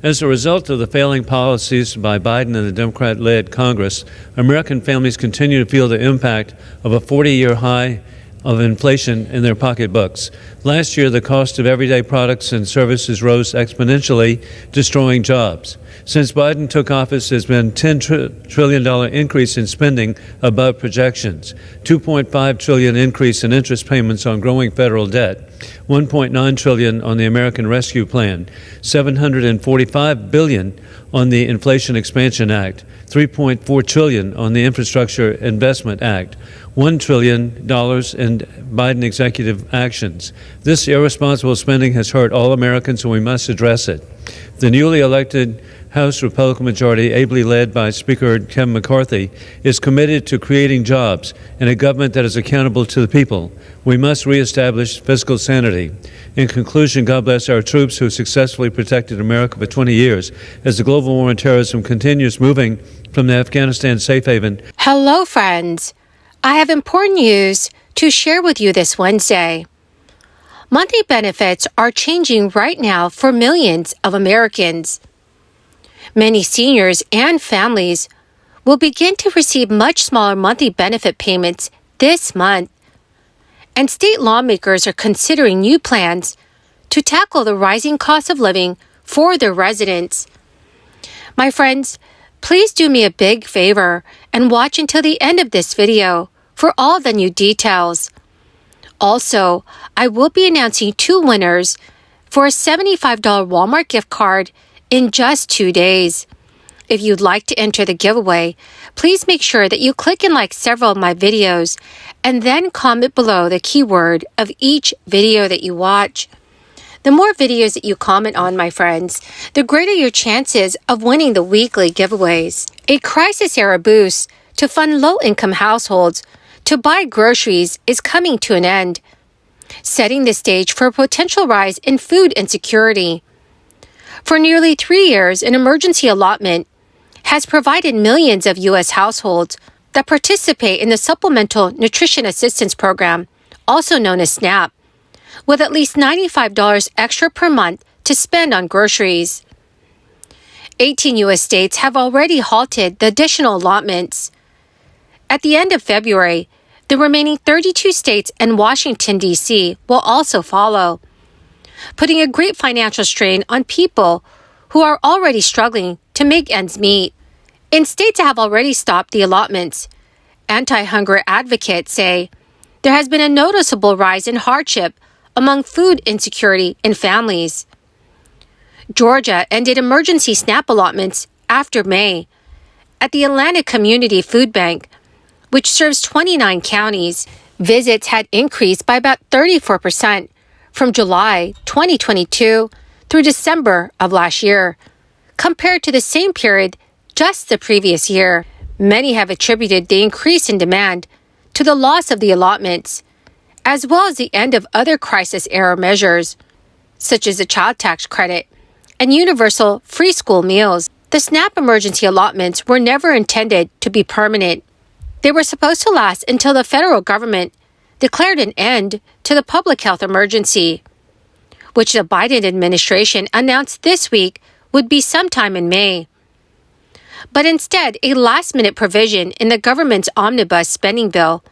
As a result of the failing policies by Biden and the Democrat-led Congress, American families continue to feel the impact of a 40-year high of inflation in their pocketbooks. Last year, the cost of everyday products and services rose exponentially, destroying jobs. Since Biden took office, there's been a $10 trillion increase in spending above projections, $2.5 trillion increase in interest payments on growing federal debt, $1.9 trillion on the American Rescue Plan, $745 billion on the Inflation Expansion Act, $3.4 trillion on the Infrastructure Investment Act, $1 trillion in Biden executive actions. This irresponsible spending has hurt all Americans, and we must address it. The newly elected House Republican majority, ably led by Speaker Kevin McCarthy, is committed to creating jobs and a government that is accountable to the people. We must reestablish fiscal sanity. In conclusion, God bless our troops who successfully protected America for 20 years as the global war on terrorism continues moving from the Afghanistan safe haven. Hello, friends. I have important news to share with you this Wednesday. Monthly benefits are changing right now for millions of Americans. Many seniors and families will begin to receive much smaller monthly benefit payments this month. And state lawmakers are considering new plans to tackle the rising cost of living for their residents. My friends, please do me a big favor and watch until the end of this video for all the new details. Also, I will be announcing 2 winners for a $75 Walmart gift card in just 2 days. If you'd like to enter the giveaway, please make sure that you click and like several of my videos and then comment below the keyword of each video that you watch. The more videos that you comment on, my friends, the greater your chances of winning the weekly giveaways. A crisis-era boost to fund low-income households to buy groceries is coming to an end, setting the stage for a potential rise in food insecurity. For nearly 3 years, an emergency allotment has provided millions of U.S. households that participate in the Supplemental Nutrition Assistance Program, also known as SNAP, with at least $95 extra per month to spend on groceries. 18 U.S. states have already halted the additional allotments. At the end of February, the remaining 32 states and Washington, D.C. will also follow, putting a great financial strain on people who are already struggling to make ends meet. In states that have already stopped the allotments, anti-hunger advocates say there has been a noticeable rise in hardship among food insecurity in families. Georgia ended emergency SNAP allotments after May. At the Atlanta Community Food Bank, which serves 29 counties, visits had increased by about 34% from July 2022 through December of last year, compared to the same period just the previous year. Many have attributed the increase in demand to the loss of the allotments, as well as the end of other crisis-era measures, such as the child tax credit and universal free school meals. The SNAP emergency allotments were never intended to be permanent. They were supposed to last until the federal government declared an end to the public health emergency, which the Biden administration announced this week would be sometime in May. But instead, a last-minute provision in the government's omnibus spending bill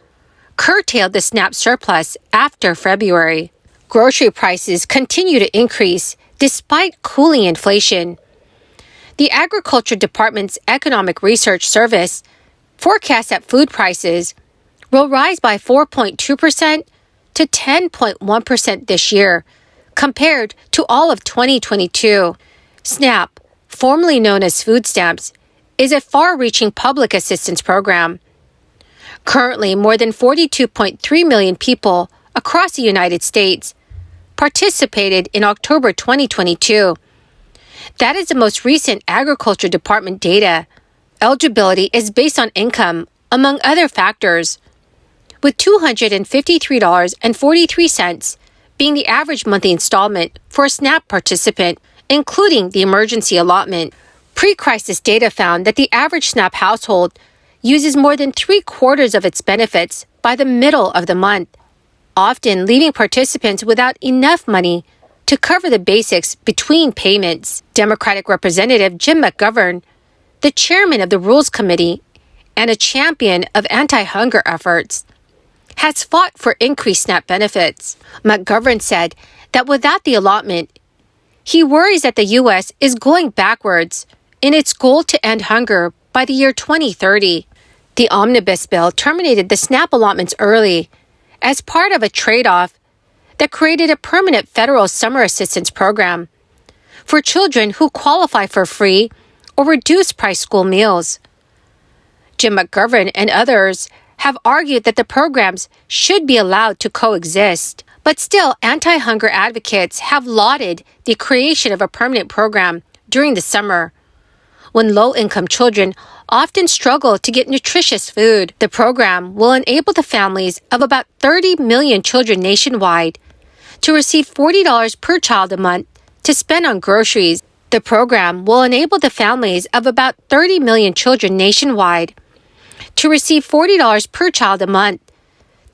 curtailed the SNAP surplus after February. Grocery prices continue to increase despite cooling inflation. The Agriculture Department's Economic Research Service forecasts that food prices will rise by 4.2% to 10.1% this year, compared to all of 2022. SNAP, formerly known as food stamps, is a far-reaching public assistance program. Currently, more than 42.3 million people across the United States participated in October 2022. That is the most recent Agriculture Department data. Eligibility is based on income, among other factors, with $253.43 being the average monthly installment for a SNAP participant, including the emergency allotment. Pre-crisis data found that the average SNAP household uses more than 3/4 of its benefits by the middle of the month, often leaving participants without enough money to cover the basics between payments. Democratic Representative Jim McGovern, the chairman of the Rules Committee and a champion of anti-hunger efforts, has fought for increased SNAP benefits. McGovern said that without the allotment, he worries that the U.S. is going backwards in its goal to end hunger by the year 2030. The omnibus bill terminated the SNAP allotments early as part of a trade-off that created a permanent federal summer assistance program for children who qualify for free or reduced-price school meals. Jim McGovern and others have argued that the programs should be allowed to coexist. But still, anti-hunger advocates have lauded the creation of a permanent program during the summer, when low-income children often struggle to get nutritious food. The program will enable the families of about 30 million children nationwide to receive $40 per child a month to spend on groceries. The program will enable the families of about 30 million children nationwide to receive $40 per child a month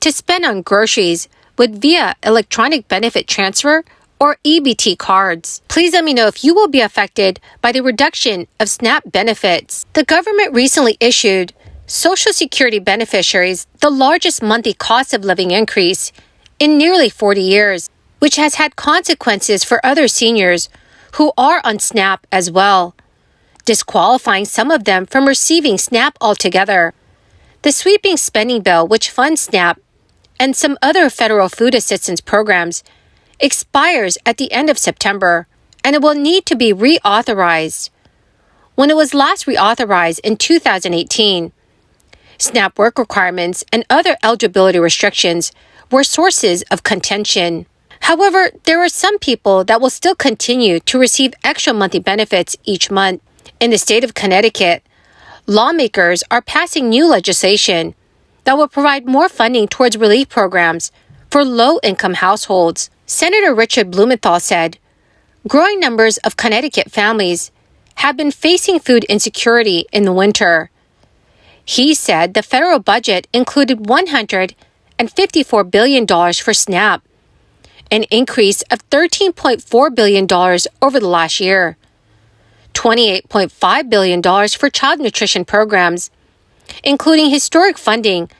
to spend on groceries with via electronic benefit transfer or EBT cards. Please let me know if you will be affected by the reduction of SNAP benefits. The government recently issued Social Security beneficiaries the largest monthly cost of living increase in nearly 40 years, which has had consequences for other seniors who are on SNAP as well, disqualifying some of them from receiving SNAP altogether. The sweeping spending bill, which funds SNAP and some other federal food assistance programs, expires at the end of September, and it will need to be reauthorized. When it was last reauthorized in 2018, SNAP work requirements and other eligibility restrictions were sources of contention. However, there are some people that will still continue to receive extra monthly benefits each month. In the state of Connecticut, lawmakers are passing new legislation that will provide more funding towards relief programs for low-income households. Senator Richard Blumenthal said, growing numbers of Connecticut families have been facing food insecurity in the winter. He said the federal budget included $154 billion for SNAP, an increase of $13.4 billion over the last year, $28.5 billion for child nutrition programs, including historic funding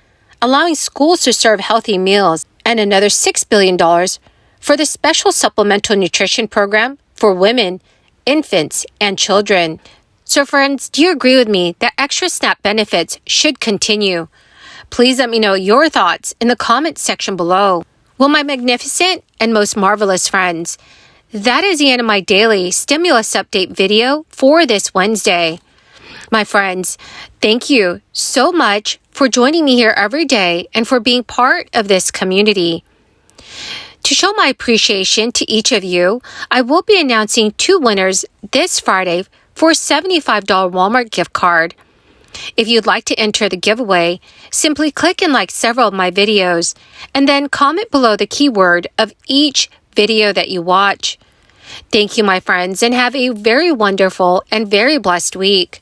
allowing schools to serve healthy meals, and another $6 billion for the Special Supplemental Nutrition Program for women, infants, and children. So friends, do you agree with me that extra SNAP benefits should continue? Please let me know your thoughts in the comments section below. Well, my magnificent and most marvelous friends, that is the end of my daily stimulus update video for this Wednesday. My friends, thank you so much for joining me here every day and for being part of this community. To show my appreciation to each of you, I will be announcing 2 winners this Friday for a $75 Walmart gift card. If you'd like to enter the giveaway, simply click and like several of my videos and then comment below the keyword of each video that you watch. Thank you, my friends, and have a very wonderful and very blessed week.